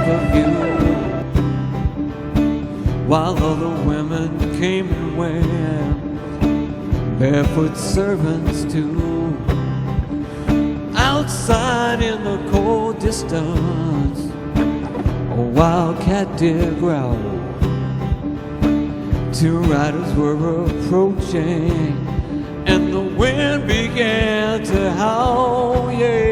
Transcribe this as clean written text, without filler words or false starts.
pay-per-view, while other women came and went, barefoot servants too. Outside in the cold distance, a wildcat did growl. Two riders were approaching, and the wind began to howl, yeah.